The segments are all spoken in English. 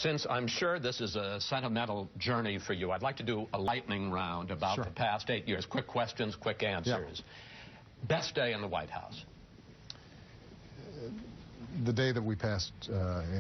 Since I'm sure this is a sentimental journey for you, I'd like to do a lightning round about the past 8 years. Quick questions, quick answers. Best day in the White House? The day that we passed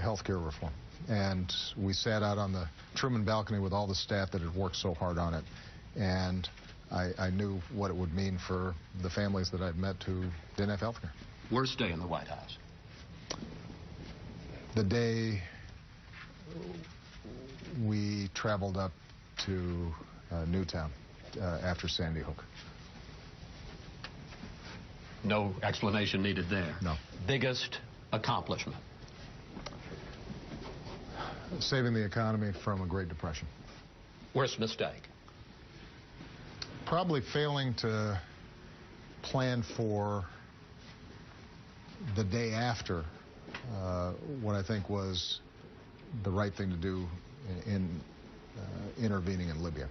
health care reform. And we sat out on the Truman balcony with all the staff that had worked so hard on it. And I knew what it would mean for the families that I'd met who didn't have health care. Worst day in the White House? The day we traveled up to Newtown after Sandy Hook. No explanation needed there. No. Biggest accomplishment? Saving the economy from a Great Depression. Worst mistake? Probably failing to plan for the day after what I think was the right thing to do in intervening in Libya.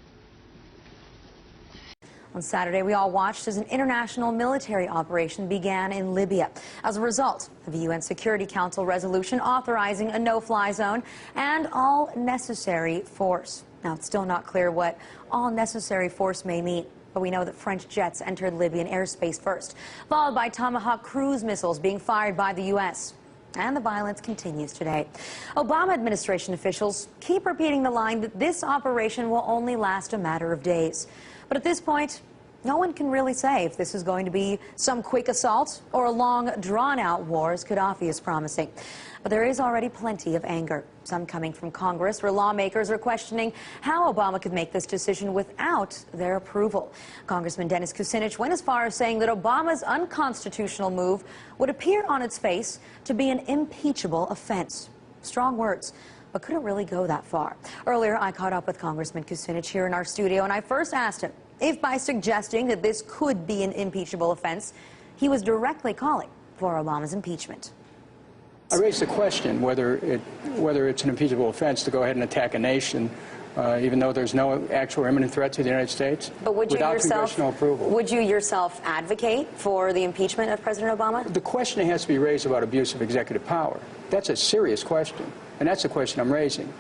On Saturday, we all watched as an international military operation began in Libya as a result of the UN Security Council resolution authorizing a no-fly zone and all necessary force. Now, it's still not clear what all necessary force may mean, but we know that French jets entered Libyan airspace first, followed by Tomahawk cruise missiles being fired by the U.S. And the violence continues today. Obama administration officials keep repeating the line that this operation will only last a matter of days. But at this point, no one can really say if this is going to be some quick assault or a long, drawn-out war, as Gaddafi is promising. But there is already plenty of anger, some coming from Congress, where lawmakers are questioning how Obama could make this decision without their approval. Congressman Dennis Kucinich went as far as saying that Obama's unconstitutional move would appear on its face to be an impeachable offense. Strong words. But could it really go that far? Earlier, I caught up with Congressman Kucinich here in our studio, and I first asked him if by suggesting that this could be an impeachable offense, he was directly calling for Obama's impeachment. I raised the question whether it's an impeachable offense to go ahead and attack a nation, even though there's no actual or imminent threat to the United States, but would you without congressional approval. Would you yourself advocate for the impeachment of President Obama? The question has to be raised about abuse of executive power. That's a serious question, and that's the question I'm raising.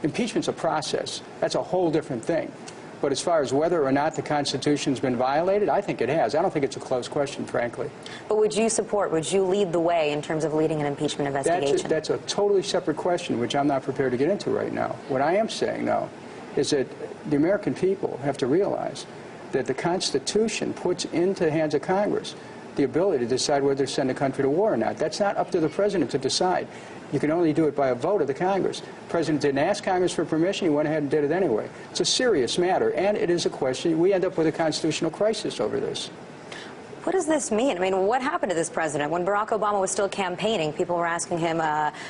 Impeachment's a process. That's a whole different thing. But as far as whether or not the Constitution's been violated, I think it has. I don't think it's a close question, frankly. But would you lead the way in terms of leading an impeachment investigation? That's a totally separate question, which I'm not prepared to get into right now. What I am saying, though, is that the American people have to realize that the Constitution puts into the hands of Congress the ability to decide whether to send a country to war or not. That's not up to the President to decide. You can only do it by a vote of the Congress. The President didn't ask Congress for permission. He went ahead and did it anyway. It's a serious matter, and it is a question. We end up with a constitutional crisis over this. What does this mean? I mean, what happened to this president? When Barack Obama was still campaigning, people were asking him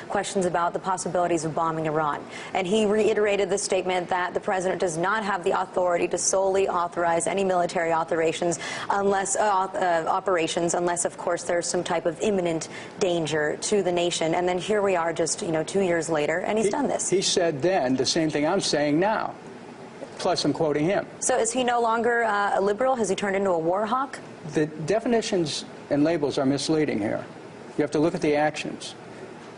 questions about the possibilities of bombing Iran. And he reiterated the statement that the president does not have the authority to solely authorize any military operations unless, of course, there's some type of imminent danger to the nation. And then here we are just, 2 years later, and he's done this. He said then the same thing I'm saying now. Plus, I'm quoting him. So is he no longer a liberal? Has he turned into a war hawk? The definitions and labels are misleading here. You have to look at the actions.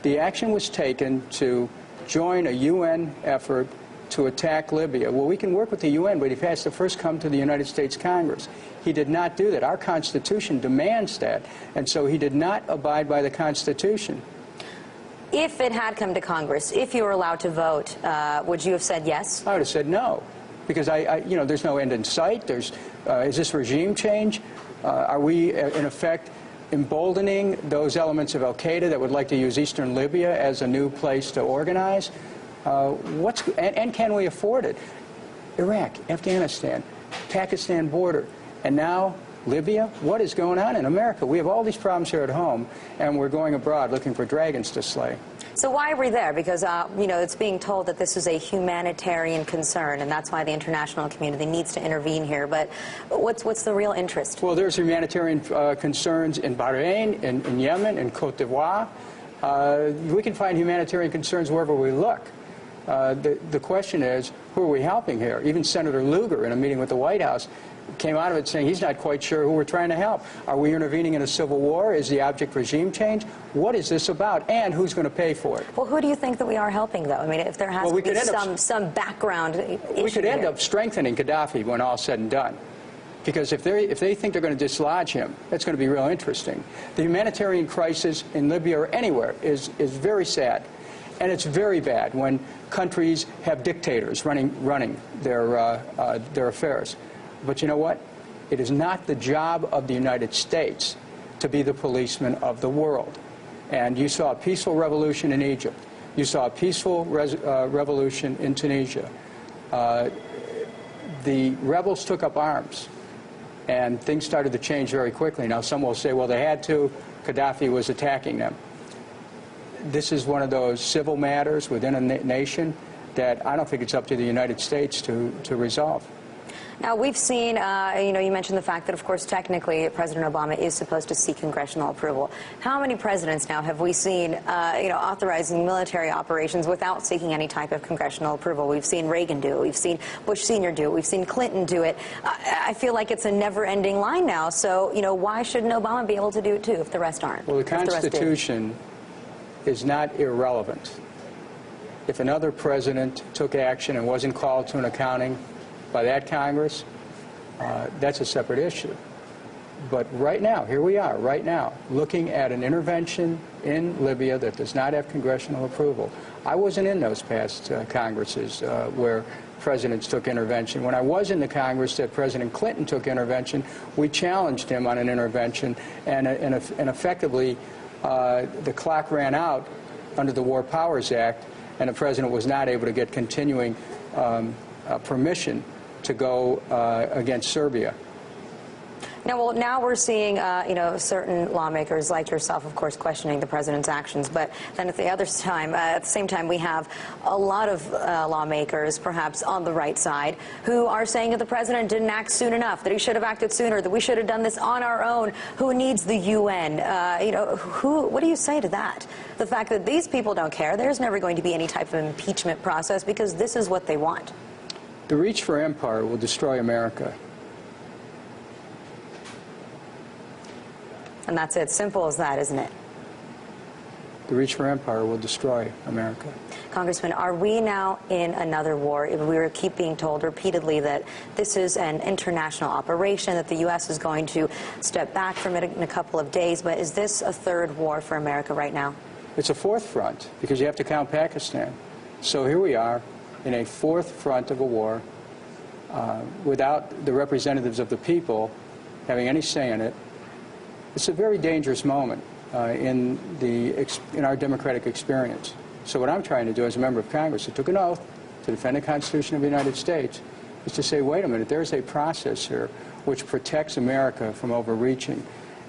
The action was taken to join a UN effort to attack Libya. Well, we can work with the UN, but he has to first come to the United States Congress. He did not do that. Our Constitution demands that, and so he did not abide by the Constitution. If it had come to Congress, if you were allowed to vote, would you have said yes? I would have said no, because there's no end in sight. Is this regime change? Are we, in effect, emboldening those elements of al-Qaeda that would like to use eastern Libya as a new place to organize? And can we afford it? Iraq, Afghanistan, Pakistan border, and now Libya? What is going on in America? We have all these problems here at home, and we're going abroad looking for dragons to slay. So why are we there? Because, it's being told that this is a humanitarian concern, and that's why the international community needs to intervene here. But what's the real interest? Well, there's humanitarian concerns in Bahrain, in Yemen, in Cote d'Ivoire. We can find humanitarian concerns wherever we look. The question is, who are we helping here? Even Senator Lugar, in a meeting with the White House, came out of it saying he's not quite sure who we're trying to help. Are we intervening in a civil war? Is the object regime change? What is this about? And who's going to pay for it? Well, who do you think that we are helping, though? I mean, if there has to be some background issue we could end here. up strengthening Gaddafi when all's said and done. Because if they think they're going to dislodge him, that's going to be real interesting. The humanitarian crisis in Libya or anywhere is very sad. And it's very bad when countries have dictators running their affairs. But you know what? It is not the job of the United States to be the policeman of the world. And you saw a peaceful revolution in Egypt. You saw a peaceful revolution in Tunisia. The rebels took up arms, and things started to change very quickly. Now, some will say, well, they had to. Gaddafi was attacking them. This is one of those civil matters within a nation that I don't think it's up to the United States to resolve. Now, we've seen, you mentioned the fact that, of course, technically President Obama is supposed to seek congressional approval. How many presidents now have we seen, authorizing military operations without seeking any type of congressional approval? We've seen Reagan do it. We've seen Bush Sr. do it. We've seen Clinton do it. I feel like it's a never-ending line now. So, why shouldn't Obama be able to do it, too, if the rest aren't? Well, the Constitution is not irrelevant. If another president took action and wasn't called to an accounting by that Congress, that's a separate issue. But right now, here we are, right now, looking at an intervention in Libya that does not have congressional approval. I wasn't in those past Congresses where presidents took intervention. When I was in the Congress that President Clinton took intervention, we challenged him on an intervention, and effectively the clock ran out under the War Powers Act, and the president was not able to get continuing permission to go against Serbia. Now we're seeing, certain lawmakers like yourself, of course, questioning the president's actions. But then at the same time, we have a lot of lawmakers, perhaps on the right side, who are saying that the president didn't act soon enough, that he should have acted sooner, that we should have done this on our own. Who needs the UN? What do you say to that? The fact that these people don't care. There's never going to be any type of impeachment process because this is what they want. The reach for empire will destroy America. And that's it. Simple as that, isn't it? The reach for empire will destroy America. Congressman, are we now in another war? We keep being told repeatedly that this is an international operation, that the U.S. is going to step back from it in a couple of days. But is this a third war for America right now? It's a fourth front, because you have to count Pakistan. So here we are in a fourth front of a war without the representatives of the people having any say in it. It's a very dangerous moment in our democratic experience. So what I'm trying to do as a member of Congress who took an oath to defend the Constitution of the United States is to say, wait a minute, there's a process here which protects America from overreaching.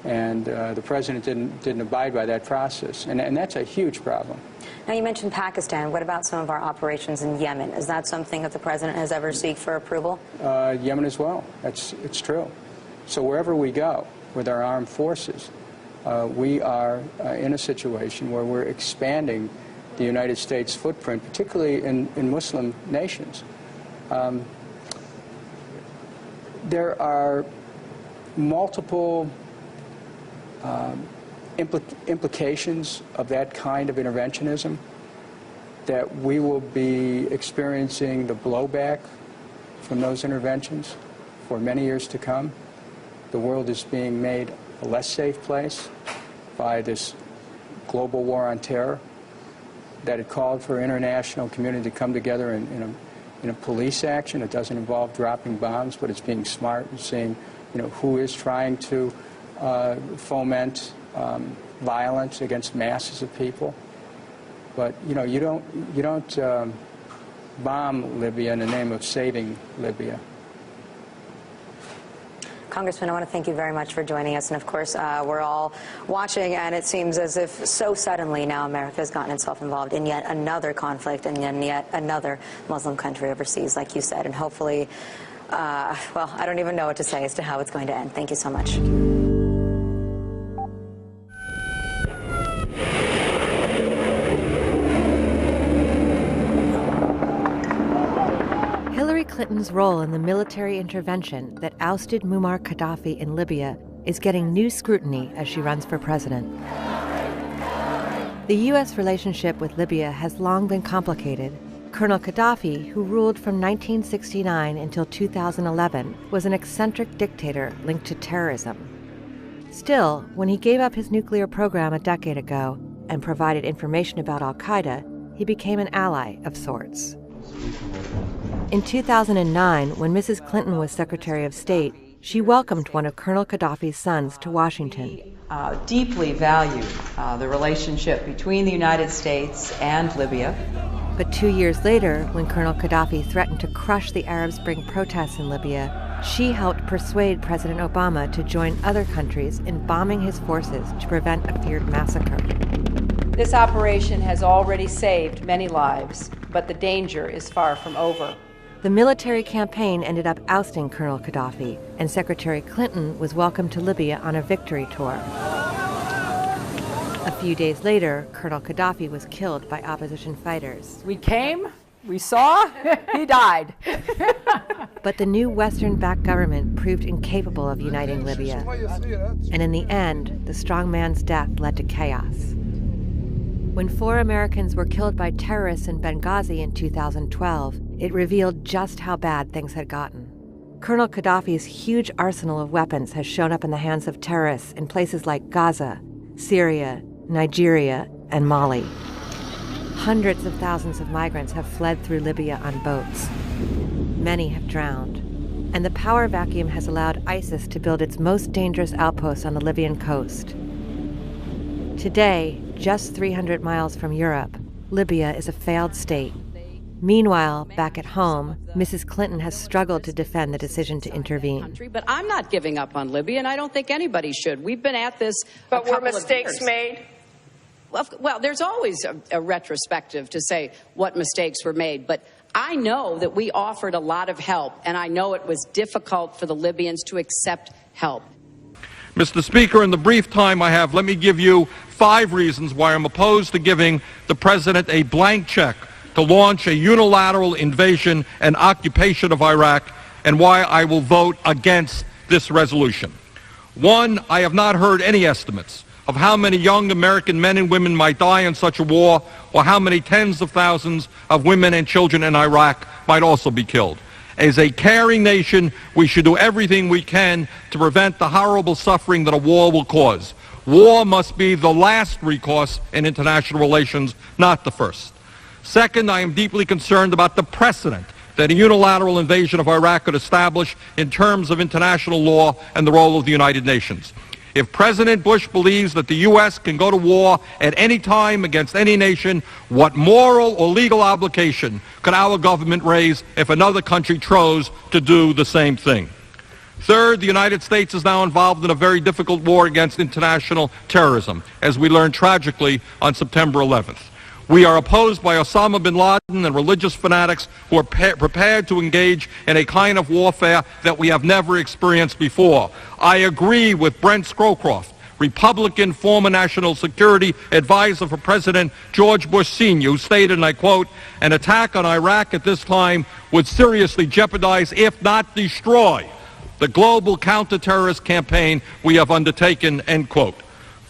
And the president didn't abide by that process. And that's a huge problem. Now, you mentioned Pakistan. What about some of our operations in Yemen? Is that something that the president has ever sought for approval? Yemen as well. It's true. So wherever we go with our armed forces, we are in a situation where we're expanding the United States footprint, particularly in Muslim nations. There are multiple implications of that kind of interventionism that we will be experiencing the blowback from those interventions for many years to come. The world is being made a less safe place by this global war on terror that it called for international community to come together in a police action. It doesn't involve dropping bombs, but it's being smart and seeing, who is trying to foment violence against masses of people. But you don't bomb Libya in the name of saving Libya. Congressman, I want to thank you very much for joining us. And of course, we're all watching, and it seems as if so suddenly now America has gotten itself involved in yet another conflict and in yet another Muslim country overseas, like you said. And hopefully, well, I don't even know what to say as to how it's going to end. Thank you so much. Clinton's role in the military intervention that ousted Muammar Gaddafi in Libya is getting new scrutiny as she runs for president. The U.S. relationship with Libya has long been complicated. Colonel Gaddafi, who ruled from 1969 until 2011, was an eccentric dictator linked to terrorism. Still, when he gave up his nuclear program a decade ago and provided information about al-Qaeda, he became an ally of sorts. In 2009, when Mrs. Clinton was Secretary of State, she welcomed one of Colonel Gaddafi's sons to Washington. We deeply value the relationship between the United States and Libya. But 2 years later, when Colonel Gaddafi threatened to crush the Arab Spring protests in Libya, she helped persuade President Obama to join other countries in bombing his forces to prevent a feared massacre. This operation has already saved many lives, but the danger is far from over. The military campaign ended up ousting Colonel Gaddafi, and Secretary Clinton was welcomed to Libya on a victory tour. A few days later, Colonel Gaddafi was killed by opposition fighters. We came, we saw, he died. But the new Western-backed government proved incapable of uniting Libya. And in the end, the strong man's death led to chaos. When 4 Americans were killed by terrorists in Benghazi in 2012, it revealed just how bad things had gotten. Colonel Gaddafi's huge arsenal of weapons has shown up in the hands of terrorists in places like Gaza, Syria, Nigeria, and Mali. Hundreds of thousands of migrants have fled through Libya on boats. Many have drowned. And the power vacuum has allowed ISIS to build its most dangerous outposts on the Libyan coast. Today, just 300 miles from Europe, Libya is a failed state. Meanwhile, back at home, Mrs. Clinton has struggled to defend the decision to intervene. But I'm not giving up on Libya, and I don't think anybody should. We've been at this But were mistakes made? Well, there's always a retrospective to say what mistakes were made, but I know that we offered a lot of help, and I know it was difficult for the Libyans to accept help. Mr. Speaker, in the brief time I have, let me give you 5 reasons why I'm opposed to giving the President a blank check to launch a unilateral invasion and occupation of Iraq, and why I will vote against this resolution. 1, I have not heard any estimates of how many young American men and women might die in such a war, or how many tens of thousands of women and children in Iraq might also be killed. As a caring nation, we should do everything we can to prevent the horrible suffering that a war will cause. War must be the last recourse in international relations, not the first. Second, I am deeply concerned about the precedent that a unilateral invasion of Iraq could establish in terms of international law and the role of the United Nations. If President Bush believes that the U.S. can go to war at any time against any nation, what moral or legal obligation could our government raise if another country chose to do the same thing? Third, the United States is now involved in a very difficult war against international terrorism, as we learned tragically on September 11th. We are opposed by Osama bin Laden and religious fanatics who are prepared to engage in a kind of warfare that we have never experienced before. I agree with Brent Scowcroft, Republican former National Security Advisor for President George Bush Sr., who stated, and I quote, "An attack on Iraq at this time would seriously jeopardize, if not destroy, the global counter-terrorist campaign we have undertaken," end quote.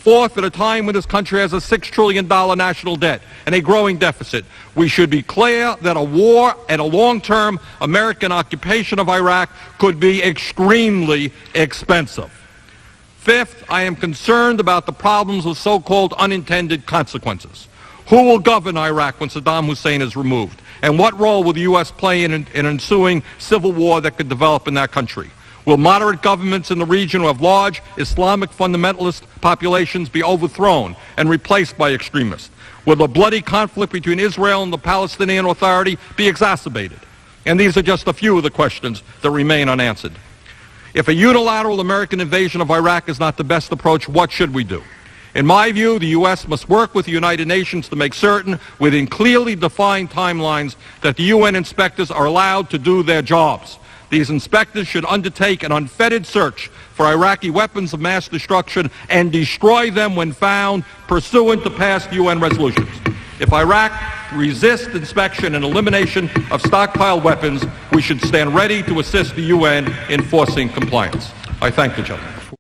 Fourth, at a time when this country has a $6 trillion national debt and a growing deficit, we should be clear that a war and a long-term American occupation of Iraq could be extremely expensive. Fifth, I am concerned about the problems with so-called unintended consequences. Who will govern Iraq when Saddam Hussein is removed? And what role will the U.S. play in an ensuing civil war that could develop in that country? Will moderate governments in the region who have large Islamic fundamentalist populations be overthrown and replaced by extremists? Will the bloody conflict between Israel and the Palestinian Authority be exacerbated? And these are just a few of the questions that remain unanswered. If a unilateral American invasion of Iraq is not the best approach, what should we do? In my view, the U.S. must work with the United Nations to make certain, within clearly defined timelines, that the UN inspectors are allowed to do their jobs. These inspectors should undertake an unfettered search for Iraqi weapons of mass destruction and destroy them when found, pursuant to past UN resolutions. If Iraq resists inspection and elimination of stockpiled weapons, we we should stand ready to assist the UN in forcing compliance. I thank the gentleman.